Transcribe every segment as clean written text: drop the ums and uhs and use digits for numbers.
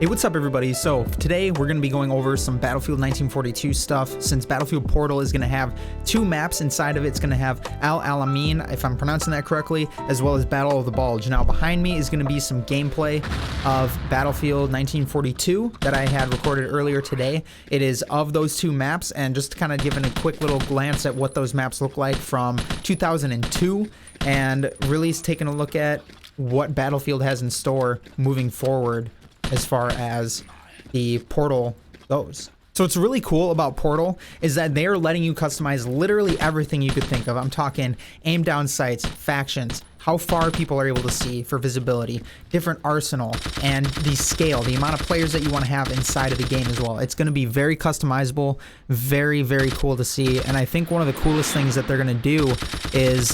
Hey, what's up everybody? So today we're going to be going over some Battlefield 1942 stuff. Since Battlefield Portal is going to have two maps inside of it, it's going to have Al Alamein, if I'm pronouncing that correctly, as well as Battle of the Bulge. Now behind me is going to be some gameplay of Battlefield 1942 that I had recorded earlier today. It is of those two maps, and just kind of giving a quick little glance at what those maps look like from 2002, and really taking a look at what Battlefield has in store moving forward as far as the Portal goes. So what's really cool about Portal is that they're letting you customize literally everything you could think of. I'm talking aim down sights, factions, how far people are able to see for visibility, different arsenal, and the scale, the amount of players that you want to have inside of the game as well. It's going to be very customizable, very, very cool to see. And I think one of the coolest things that they're going to do is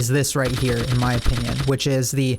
this right here, in my opinion, which is the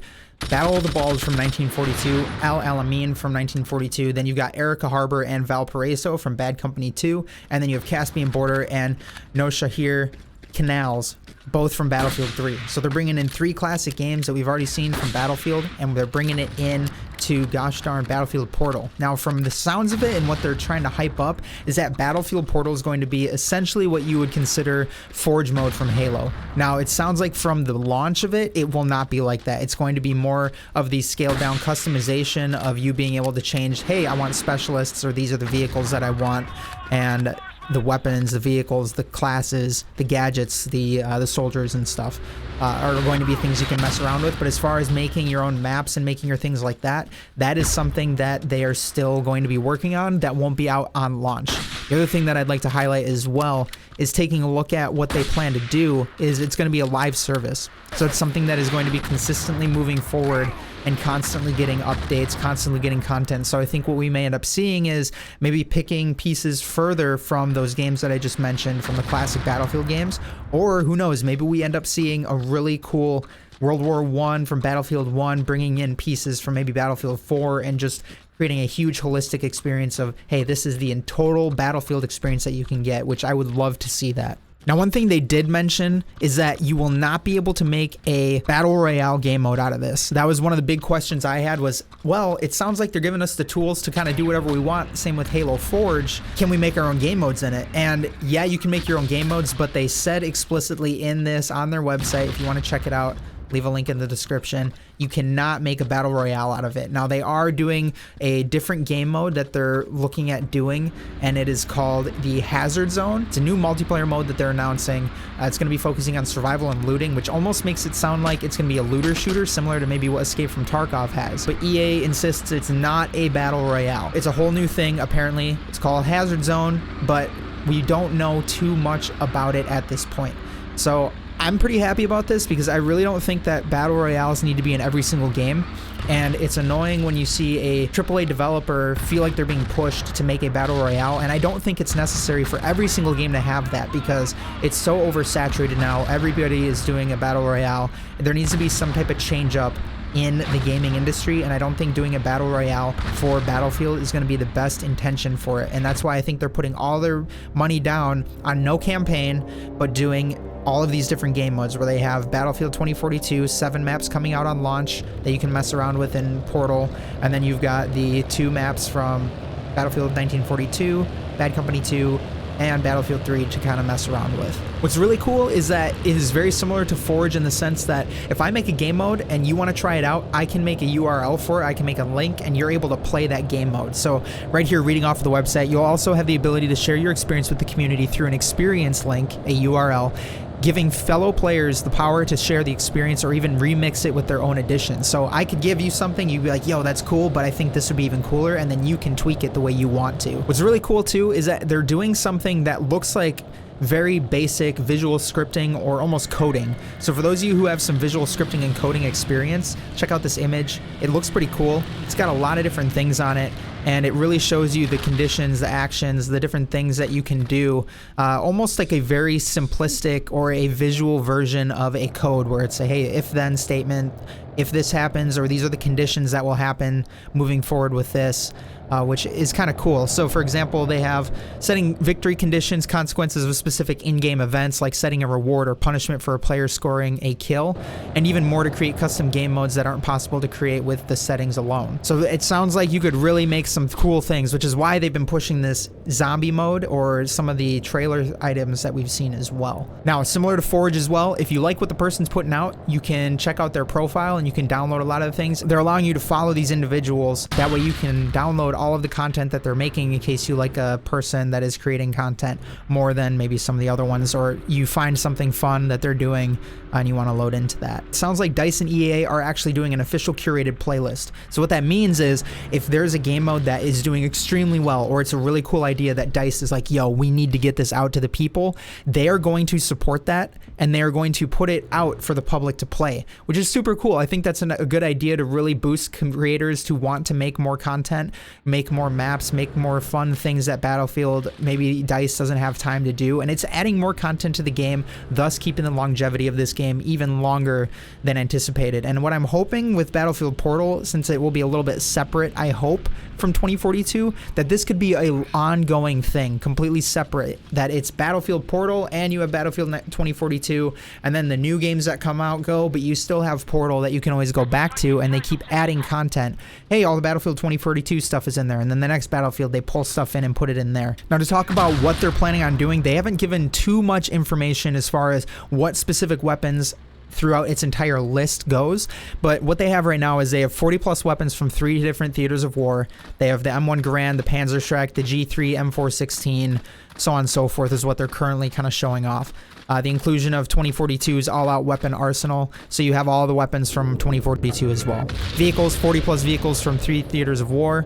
Battle of the Bulge from 1942, Al Alamein from 1942, then you've got Erica Harbor and Valparaiso from Bad Company 2, and then you have Caspian Border and Noshahir Canals, both from Battlefield 3. So they're bringing in three classic games that we've already seen from Battlefield, and they're bringing it in to gosh darn Battlefield Portal. Now from the sounds of it and what they're trying to hype up is that Battlefield Portal is going to be essentially what you would consider Forge mode from Halo. Now it sounds like from the launch of it, it will not be like that. It's going to be more of the scaled down customization of you being able to change, hey, I want specialists, or these are the vehicles that I want, and the weapons, the vehicles, the classes, the gadgets, the soldiers and stuff are going to be things you can mess around with. But as far as making your own maps and making your things like that, that is something that they are still going to be working on that won't be out on launch. The other thing that I'd like to highlight as well is taking a look at what they plan to do is it's going to be a live service. So it's something that is going to be consistently moving forward and constantly getting updates, constantly getting content. So I think what we may end up seeing is maybe picking pieces further from those games that I just mentioned, from the classic Battlefield games, or who knows, maybe we end up seeing a really cool World War I from Battlefield 1, bringing in pieces from maybe Battlefield 4 and just creating a huge holistic experience of, hey, this is the total Battlefield experience that you can get, which I would love to see that. Now, one thing they did mention is that you will not be able to make a Battle Royale game mode out of this. That was one of the big questions I had was, well, it sounds like they're giving us the tools to kind of do whatever we want. Same with Halo Forge. Can we make our own game modes in it? And yeah, you can make your own game modes, but they said explicitly in this on their website, if you want to check it out, leave a link in the description, you cannot make a Battle Royale out of it. Now, they are doing a different game mode that they're looking at doing, and it is called the Hazard Zone. It's a new multiplayer mode that they're announcing. It's going to be focusing on survival and looting, which almost makes it sound like it's going to be a looter shooter, similar to maybe what Escape from Tarkov has. But EA insists it's not a Battle Royale. It's a whole new thing, apparently. It's called Hazard Zone, but we don't know too much about it at this point. So I'm pretty happy about this because I really don't think that Battle Royales need to be in every single game, and it's annoying when you see a AAA developer feel like they're being pushed to make a Battle Royale, and I don't think it's necessary for every single game to have that because it's so oversaturated now. Everybody is doing a Battle Royale. There needs to be some type of change up in the gaming industry, and I don't think doing a Battle Royale for Battlefield is going to be the best intention for it, and that's why I think they're putting all their money down on no campaign, but doing all of these different game modes where they have Battlefield 2042, 7 maps coming out on launch that you can mess around with in Portal, and then you've got the 2 maps from Battlefield 1942, Bad Company 2, and Battlefield 3 to kind of mess around with. What's really cool is that it is very similar to Forge in the sense that if I make a game mode and you want to try it out, I can make a URL for it, I can make a link, and you're able to play that game mode. So right here, reading off of the website, you'll also have the ability to share your experience with the community through an experience link, a URL, giving fellow players the power to share the experience or even remix it with their own additions. So I could give you something, you'd be like, yo, that's cool, but I think this would be even cooler, and then you can tweak it the way you want to. What's really cool too is that they're doing something that looks like very basic visual scripting or almost coding. So for those of you who have some visual scripting and coding experience, check out this image. It looks pretty cool. It's got a lot of different things on it, and it really shows you the conditions, the actions, the different things that you can do, almost like a very simplistic or a visual version of a code where it's a, hey, if-then statement, if this happens, or these are the conditions that will happen moving forward with this. Which is kind of cool. So for example, they have setting victory conditions, consequences of specific in-game events, like setting a reward or punishment for a player scoring a kill, and even more to create custom game modes that aren't possible to create with the settings alone. So it sounds like you could really make some cool things, which is why they've been pushing this zombie mode or some of the trailer items that we've seen as well. Now, similar to Forge as well, if you like what the person's putting out, you can check out their profile and you can download a lot of the things. They're allowing you to follow these individuals. That way you can download all of the content that they're making in case you like a person that is creating content more than maybe some of the other ones, or you find something fun that they're doing and you want to load into that. It sounds like DICE and EA are actually doing an official curated playlist. So what that means is if there's a game mode that is doing extremely well, or it's a really cool idea that DICE is like, yo, we need to get this out to the people, they are going to support that and they are going to put it out for the public to play, which is super cool. I think that's a good idea to really boost creators to want to make more content, make more maps, make more fun things that Battlefield maybe DICE doesn't have time to do, and it's adding more content to the game, thus keeping the longevity of this game even longer than anticipated. And what I'm hoping with Battlefield Portal, since it will be a little bit separate, I hope, from 2042, that this could be a ongoing thing, completely separate, that it's Battlefield Portal and you have Battlefield 2042, and then the new games that come out go, but you still have Portal that you can always go back to, and they keep adding content. Hey, all the Battlefield 2042 stuff is in there, and then the next Battlefield they pull stuff in and put it in there. Now, to talk about what they're planning on doing, they haven't given too much information as far as what specific weapons throughout its entire list goes, but what they have right now is they have 40 plus weapons from 3 different theaters of war. They have the M1 Garand, the Panzerschreck, the G3, M416, so on and so forth is what they're currently kind of showing off. The inclusion of 2042's all-out weapon arsenal, so you have all the weapons from 2042 as well. Vehicles, 40 plus vehicles from 3 theaters of war,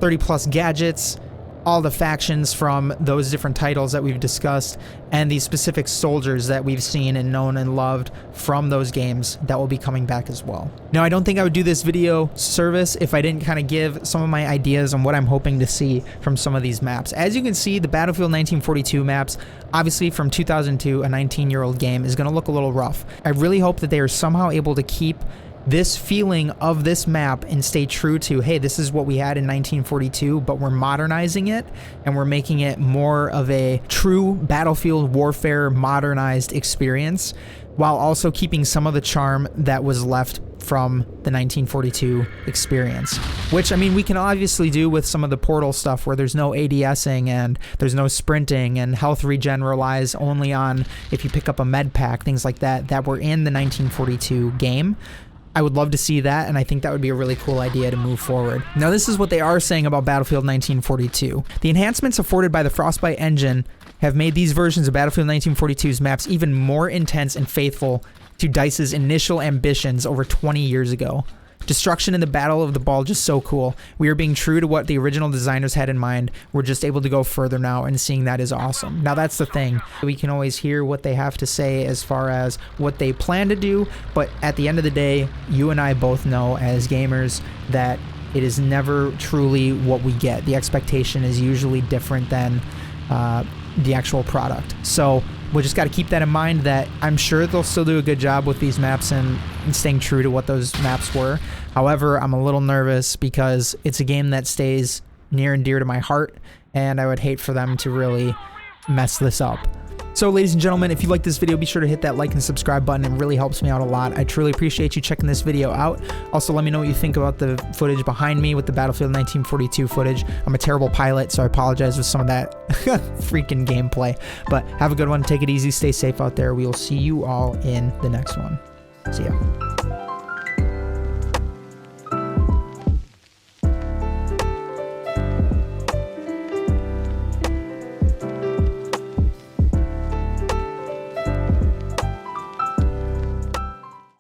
30 plus gadgets, all the factions from those different titles that we've discussed, and the specific soldiers that we've seen and known and loved from those games that will be coming back as well. Now, I don't think I would do this video service if I didn't kind of give some of my ideas on what I'm hoping to see from some of these maps. As you can see, the Battlefield 1942 maps, obviously from 2002, a 19-year-old game, is going to look a little rough. I really hope that they are somehow able to keep this feeling of this map and stay true to, hey, this is what we had in 1942, but we're modernizing it and we're making it more of a true Battlefield warfare modernized experience, while also keeping some of the charm that was left from the 1942 experience, which, I mean, we can obviously do with some of the Portal stuff where there's no ADSing and there's no sprinting and health regen relies only on if you pick up a med pack, things like that, that were in the 1942 game. I would love to see that, and I think that would be a really cool idea to move forward. Now, this is what they are saying about Battlefield 1942. The enhancements afforded by the Frostbite engine have made these versions of Battlefield 1942's maps even more intense and faithful to DICE's initial ambitions over 20 years ago. Destruction in the Battle of the Bulge is so cool. We are being true to what the original designers had in mind. We're just able to go further now, and seeing that is awesome. Now, that's the thing. We can always hear what they have to say as far as what they plan to do, but at the end of the day, you and I both know as gamers that it is never truly what we get. The expectation is usually different than the actual product. So we just got to keep that in mind, that I'm sure they'll still do a good job with these maps and staying true to what those maps were. However, I'm a little nervous because it's a game that stays near and dear to my heart, and I would hate for them to really mess this up. So, ladies and gentlemen, if you like this video, be sure to hit that like and subscribe button. It really helps me out a lot. I truly appreciate you checking this video out. Also, let me know what you think about the footage behind me with the Battlefield 1942 footage. I'm a terrible pilot, so I apologize with some of that freaking gameplay. But have a good one. Take it easy. Stay safe out there. We will see you all in the next one. See ya.